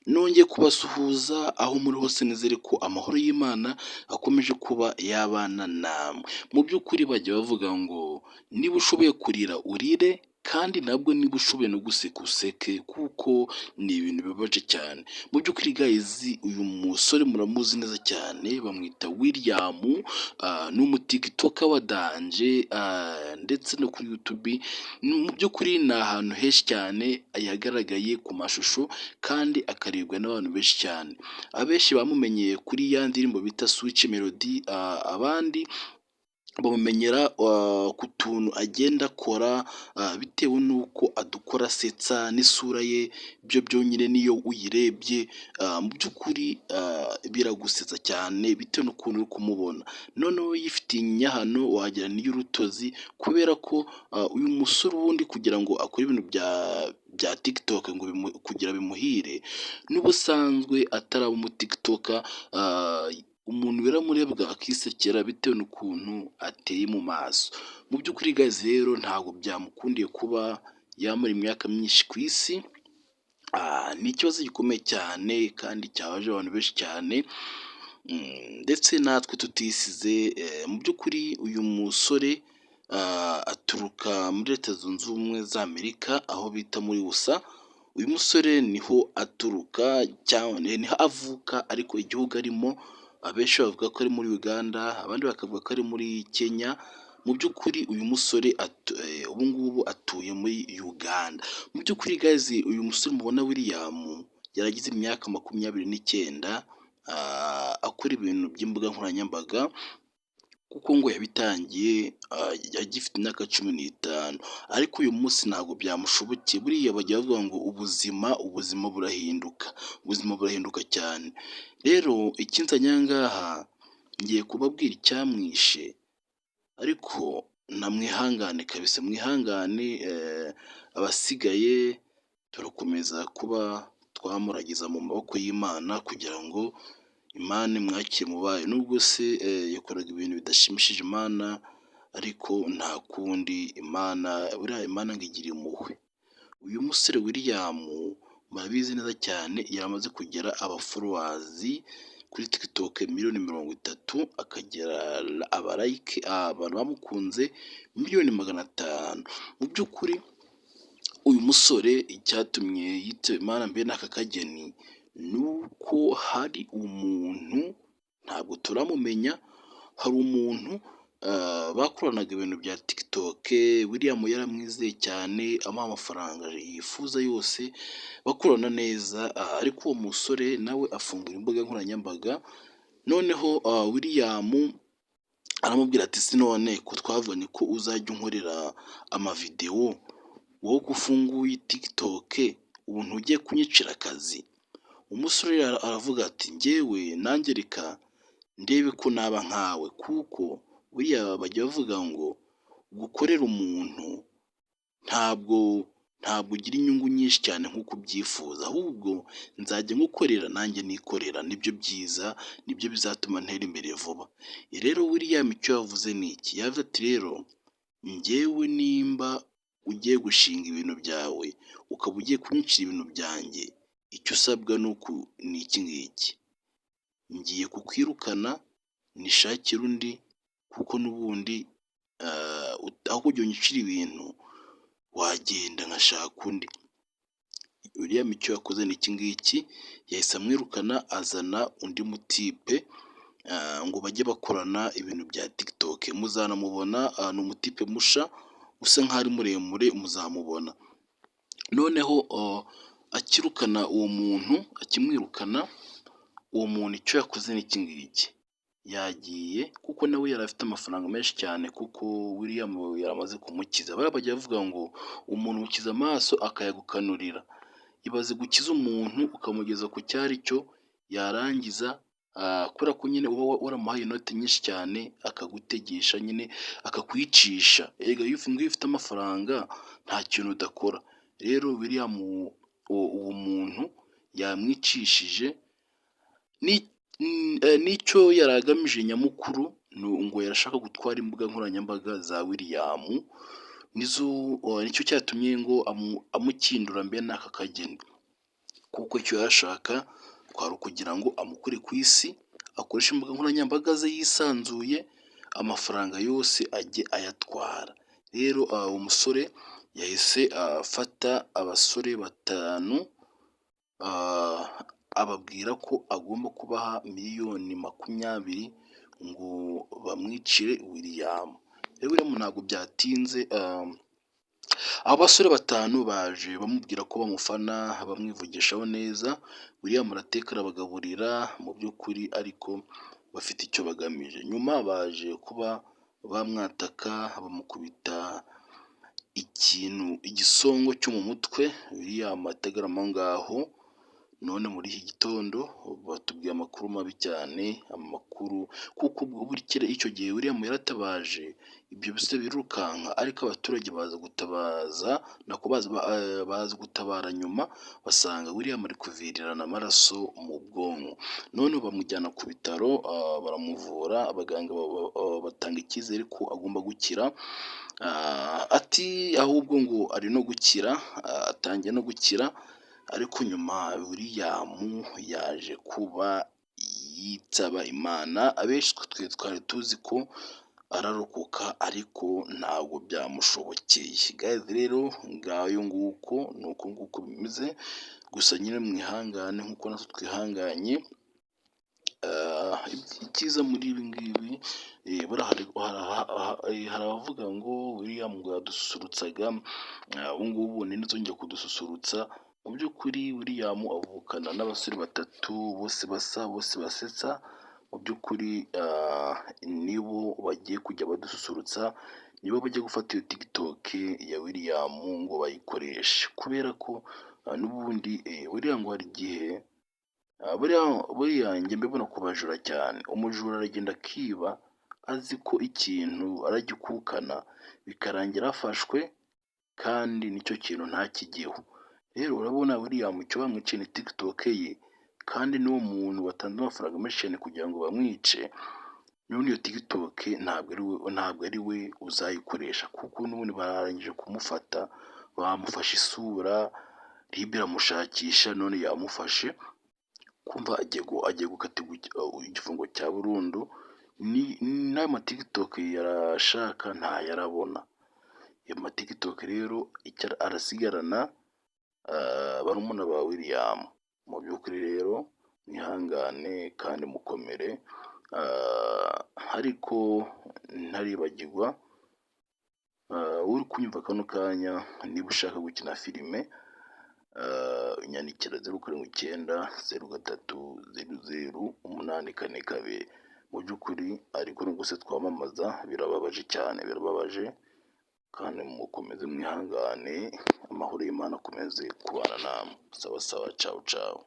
Nongeye kubasuhuza aho muri hose nizere ko amahoro y'Imana akomeje kuba yabana namwe. Mu by'ukuri bajya bavuga ngo niba ushoboye kurira urire kandi nabwo niba ushoboye no guseka useke kuko ni ibintu bibabaje cyane. Mu by'ukuri gayizi uyu musore muramuzi neza cyane bamwita William, ni umutikitoka wa danje ndetse no kuri YouTube. Mu by'ukuri ni ahantu henshi cyane yagaragaye ku mashusho kandi akarebwa n'abantu benshi cyane. Abenshi bamumenyeye kuri ya ndirimbo bita Switch Melody, abandi bamumenyera ku tuntu agenda akora bitewe n'uko adukora asetsa n'isura ye byo byonyine niyo uyirebye mu by'ukuri biragusetsa cyane bitewe n'ukuntu uri kumubona. Noneho yifitiye inyahano wagira n'iy'urutozi kubera ko uyu musore ubundi kugira ngo akore ibintu bya TikTok ngo kugira bimuhire n'ubusanzwe ataraba umutikitoka, umuntu biramurebwa akisekera bitewe n'ukuntu ateye mu maso. Mu by'ukuri guys rero ntabwo byamukundiye kuba yamara imyaka myinshi ku isi. Ni ikibazo gikomeye cyane kandi cyabaje abantu benshi cyane, ndetse natwe tutisize. Mu by'ukuri uyu musore aturuka muri Leta Zunze Ubumwe za Amerika aho bita muri USA. Uyu musore niho aturuka cyane, niho avuka, ariko igihugu arimo abenshi bavuga ko ari muri Uganda, abandi bakavuga ko ari muri Kenya. Mu by'ukuri uyu musore ubu ngubu atuye muri Uganda. Mu by'ukuri guys uyu musore mubona William yaragize imyaka 29 akora ibintu by'imbuga nkoranyambaga kuko ngo yabitangiye agifite imyaka 15, ariko uyu munsi ntabwo byamushobokeye. Buriya bajya bavuga ngo ubuzima burahinduka cyane. Rero ikinzanye aha ngaha ngiye kubabwira icyamwishe, ariko namwihangane kabisa, mwihangane. Abasigaye turakomeza kuba twamuragiza mu maboko y'Imana kugira ngo Imana imwakire mu bayo. Nubwo se yakoraga ibintu bidashimishije Imana, ariko nta kundi. Buriya Imana ngo igira impuhwe. Uyu musore William murabizi neza cyane yaramaze kugera abaforowazi kuri TikTok 30,000,000, akagira abalayike, abantu bamukunze 500,000. Mu by'ukuri uyu musore icyatumye yitaba Imana mbe n'aka kageni ni uko hari umuntu, ntabwo turamumenya, hari umuntu bakoranaga ibintu bya TikTok. William yaramwizeye cyane amuha amafaranga yifuza yose, bakorana neza, ariko uwo musore nawe afungura imbuga nkoranyambaga. Noneho William aramubwira ati none ko twavuganye ko uzajya unkorera amavidewo, wowe ko ufunguye TikTok ubu ntugiye kunyicira akazi? Umusore aravuga ati njyewe nanjye reka ndebe ko naba nkawe, kuko buriya bajya bavuga ngo gukorera umuntu ntabwo ugira inyungu nyinshi cyane nk'uko ubyifuza, ahubwo nzajya ngukorera nanjye nikorera, nibyo byiza, nibyo bizatuma ntera imbere vuba. Rero William icyo yavuze ni iki? Yavuze ati rero njyewe nimba ugiye gushinga ibintu byawe ukaba ugiye kunyicira ibintu byanjye, icyo usabwa ni iki ngiki: ngiye kukwirukana nishakira undi, kuko n'ubundi aho kujya unyicira ibintu wagenda nkashaka undi. William icyo yakoze ni iki ngiki: yahise amwirukana, azana undi mutipe ngo bajye bakorana ibintu bya TikTok. Muzanamubona, ni umutipe musha usa nk'aho ari muremure, muzamubona. Noneho akimwirukana uwo muntu icyo yakoze ni iki ngiki: yagiye, kuko nawe yari afite amafaranga menshi cyane, kuko William yaramaze kumukiza. Bariya bajya bavuga ngo umuntu ukiza amaso akayagukanurira. Ibaze gukiza umuntu ukamugeza ku cyari cyo, yarangiza kubera ko nyine uba waramuhaye inoti nyinshi cyane akagutegesha, nyine akakwicisha. Erega iyo ufite amafaranga nta kintu udakora. Rero William uwo muntu yamwicishije, n'icyo yari agamije nyamukuru ngo yarashaka gutwara imbuga nkoranyambaga za William. Nicyo cyatumye ngo amukindura mbe n'aka kageni. kuko icyo yashaka kwari ukugira ngo amukure ku isi, akoreshe imbuga nkoranyambaga ze yisanzuye, amafaranga yose ajye ayatwara. Rero uwo musore yahise afata abasore batanu, ababwira ko agomba kubaha miliyoni 20 ngo bamwicire William. Rero William ntabwo byatinze, abo basore batanu baje bamubwira ko bamufana, bamwivugishaho neza. William arateka arabagaburira mu by'ukuri, ariko bafite icyo bagamije. Nyuma baje kuba bamwataka, bamukubita igisongo cyo mu mutwe. William ategarama aho ngaho. None muri iki gitondo batubwiye amakuru mabi cyane, amakuru kuko burikira icyo gihe William yaratabaje, ibyo byose birukanka, ariko abaturage baza gutabaza baza gutabara nyuma, basanga William ari kuvirirana amaraso mu bwonko. None bamujyana ku bitaro, baramuvura, abaganga batanga icyizere ko agomba gukira. Ati ahubwo ngo ari no gukira, atangiye no gukira, ariko nyuma William yaje kuba yitaba Imana. Abenshi twe twari tuzi ko ararokoka, ariko ntabwo byamushobokeye. Guys, rero ngayo nguko nuko nguko bimeze, gusa nyine mwihangane nkuko natwe twihanganye. Icyiza muri ibi ngibi, hari abavuga ngo William ngo yadususurutsaga, ubu ngubu ntizongera kudususurutsa. Mu by'ukuri William avukana n'abasore batatu, bose basa, bose basetsa. Mu by'ukuri nibo bagiye kujya badususurutsa, nibo bajya gufata iyo TikTok ya William ngo bayikoreshe, kubera ko n'ubundi William ngo hari igihe buriya njye mbibona ku bajura cyane. Umujura aragenda akiba azi ko ikintu aragikukana, bikarangira afashwe, kandi nicyo kintu ntakijyeho. Rero urabona William icyo bamwiciye ni TikTok ye, kandi n'uwo muntu batanze amafaranga menshi cyane kugira ngo bamwice, none iyo TikTok ntabwo ari we uzayikoresha, kuko n'ubundi barangije kumufata, bamufashe isura, RIB iramushakisha, none yamufashe, kumva agiye gukatirwa igifungo cya burundu. N'ayo ma TikTok yarashaka ntayarabona. Ayo ma TikTok rero arasigarana barumuna ba William. Mu by'ukuri rero mwihangane kandi mukomere, ariko ntaribagirwa, uri kunyumva kano kanya, niba ushaka gukina filime, nyandikira 0790300842. Mu by'ukuri ariko nubwo se twamamaza, birababaje cyane, birababaje, kandi mukomeze mwihangane. Amahoro y'Imana akomeze kubana namwe. Sawa sawa, ciao ciao.